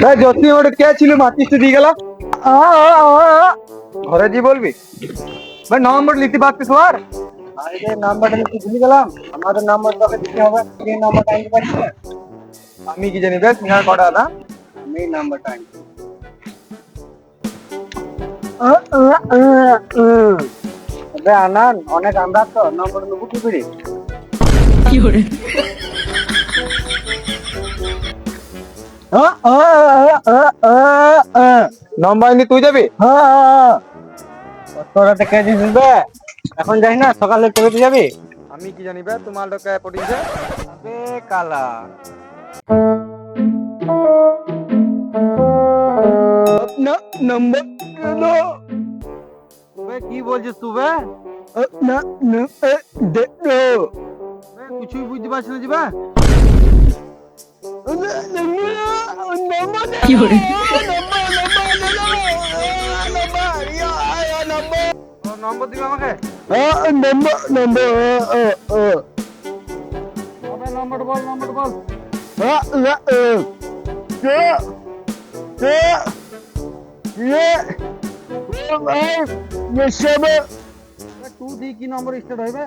যতনি ওটা কে ছিল মাতিস দিয়ে গেল ঘরে জি বলবি ভাই নম্বর লিখতে পারতিস আর আরে নাম্বারটা লিখে ভুলে গেলাম। আমাদের নাম্বার তোকে দিতে হবে, তুই নাম্বারটা আনতে পারছিস না? আমি কি জানি বেশ মিনার কটা না আমি নাম্বারটা আনছি। তবে আনান অনেক আমরা তো নম্বর নেবো কি করে? নম্বর নি তুই যাবি তোরা তো কে দিবে? এখন যাই না, সকালে কবে যাবি? আমি কি জানি বে তোমার লোকে পটিছে আবে কালা अपना नंबर दे दो বে কি বলছিস তুই বে? अपना नंबर दे दो বে কিছুই বুঝতে পারছিস না জিবা? নম্বর দিবে আমাকে? আবে নম্বর বল, নম্বর বল। টু দি কি নম্বর স্টার্ট হইবে?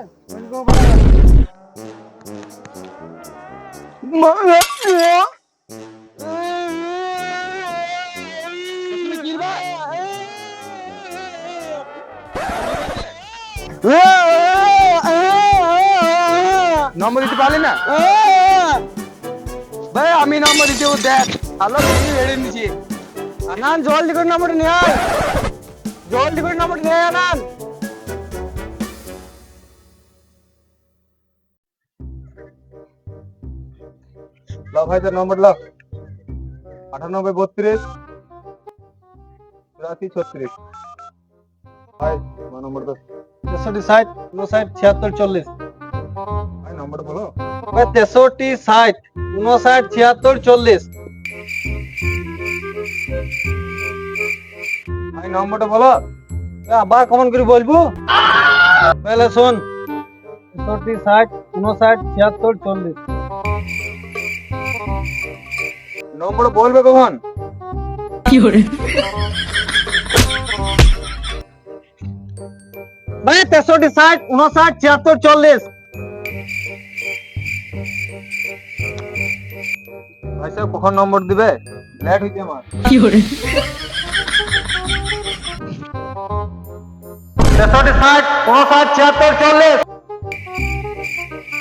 নম্বর দিতে পারলি না ভাই আমি নম্বর দিতে ও দেখ হ্যালো তুমি রেডি নিছি আনান জলদি করে নম্বরটা নিয়ে আয়, জলদি করে নম্বরটা নিয়ে আয় আনান। লো ভাই তোর নম্বর লো 98 32 83 36 ভাই তোমার নম্বর তো 63 60 59 76 40। ভাই নম্বর বলো 63 60 59 76 40। ভাই নম্বরটা বলো আবার কেমন করে বলবো? তাহলে শোন 63 60 59 76 40। নম্বর বলবে কখন ভাই 63 60 59 76 40। ভাই সাহেব কখন নম্বর দিবে লেট হইছে আমার 63 60 59 76 40।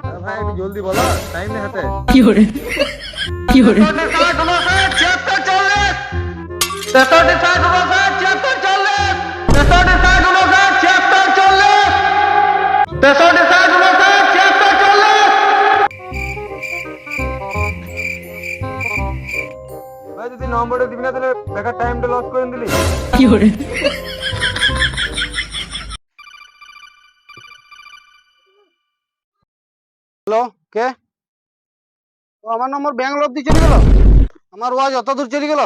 আরে ভাই একটু জলদি বলো টাইম নেই হাতে 63 60 59 76 40। 63 60 59 76 40। 63 60 59 76 40। 63 60 59 76 40। ভাই যদি নম্বরটা দিবি না তাহলে বেকার টাইমটা লস করে দিলি হ্যালো, কে? ও আমার নম্বর ব্যাঙ্গালোর অব্দি চলে গেল, আমার ওয়াজ অত দূর চলে গেল।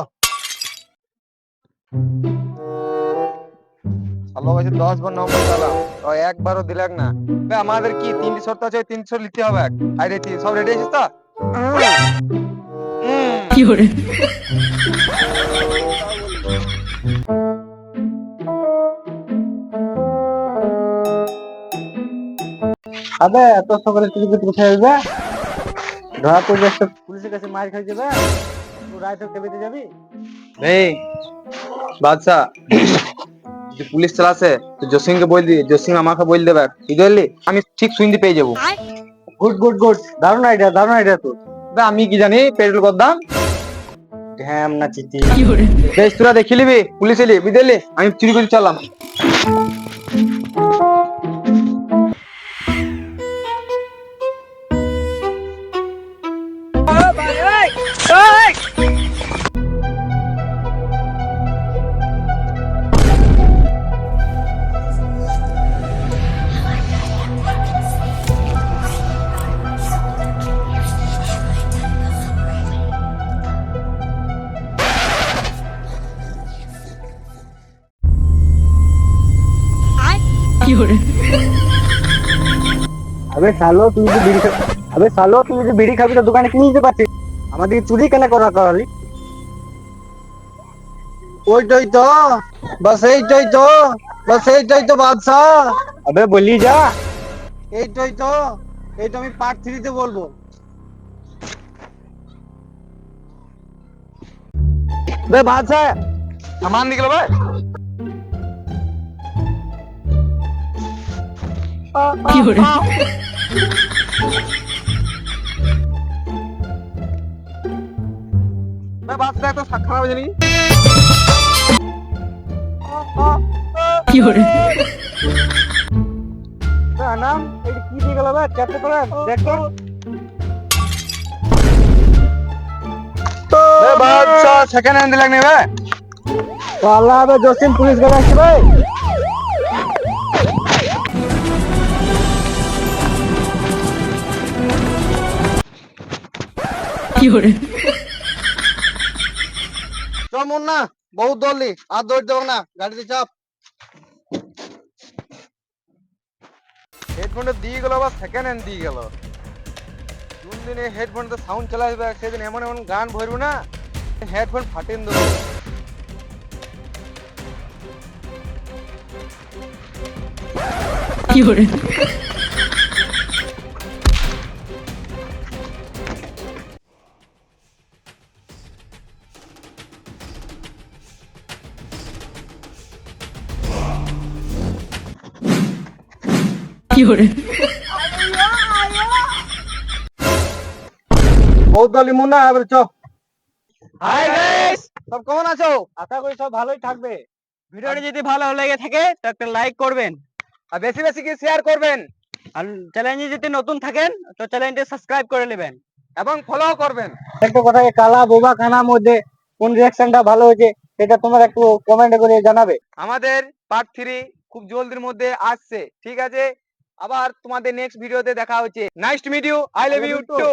ভালো ভাই 10 বার নম্বর দিলাম তো একবারও দিলাক না ভাই আমাদের কি তিনটি শর্ত আছে 300 লিখতে হবে আর রেডি সব রেডি আছিস তো আবে এত সকালে তুই কি কোথায় যাবে? ধরা তো যে একটা পুলিশের কাছে মার খাই যাবে, তুই রাইতে কেবিতে যাবি? এই বাদশা যদি পুলিশ চালাছে তো জসিং কে বল দি জসিং আমাকে বল দেবে বুঝলি আমি ঠিক শুনতে পেয়ে যাবো গুড গুড গুড, দারুণ আইডিয়া, দারুণ আইডিয়া তোর। বে আমি কি জানি পেট্রোল কত দাম ঢ্যাম না চিতি। বেশ তোরা দেখি লিবি পুলিশ এলি বুঝলি আমি চুরি করে চালাম আবে সালো তুই যে বিড়ি খাবি, আবে সালো তুই যে বিড়ি খাবি তো দোকানে কিনে নিতে পারছিস, আমাদের চুরি কেন করালি? ওইটাই তো, বাস এইটাই তো, বাস এইটাই তো বাদশাহ। अबे बोली जा। এইটাই তো, এইটা আমি পার্ট 3 তে বলবো। बे बादशाह सामान निकलो बे। কি hore बे बादशाह तो खराब हो जानी। কি hore बे अनाम এটা কি দিয়ে গেল বে চেপতে করে দেখ তো। बे बादशाह सेकंड हैंड लगने बे। साला बे जोसिम पुलिस गला আসছে বে। কি hore চল মুন্না, বহুত দৌড়লি, আর দৌড় দেবো না, গাড়িতে চাপ। হেডফোনটা দিয়ে গেল বা সেকেন্ড হ্যান্ড দিয়ে গেল। কোন দিন এই হেডফোনটা সাউন্ড চালাবে সেদিন এমন এমন গান ভরবো না হেডফোন ফাটেন দেবো। কি hore কি hore বহুত দৌড়লি মুন্না, এবার চ। হাই গাইস, সব কেমন আছো? আশা করি সব ভালোই থাকবে। ভিডিওটি যদি ভালো লেগে থাকে তো একটা লাইক করবেন, আর বেশি বেশি কি শেয়ার করবেন আর চ্যানেলে যদি নতুন থাকেন তো চ্যানেলটি সাবস্ক্রাইব করে নেবেন। এবং ফলো করবেন। একটা কথা, কালা বোবা খানার মধ্যে কোন রিয়াকশনটা ভালো হয়েছে সেটা তোমরা একটু কমেন্ট করে জানাবে। আমাদের পার্ট 3 খুব জলদির মধ্যে আসছে, ঠিক আছে? আবার তোমাদের নেক্সট ভিডিওতে দেখা হচ্ছে। Nice to meet you, I love you two.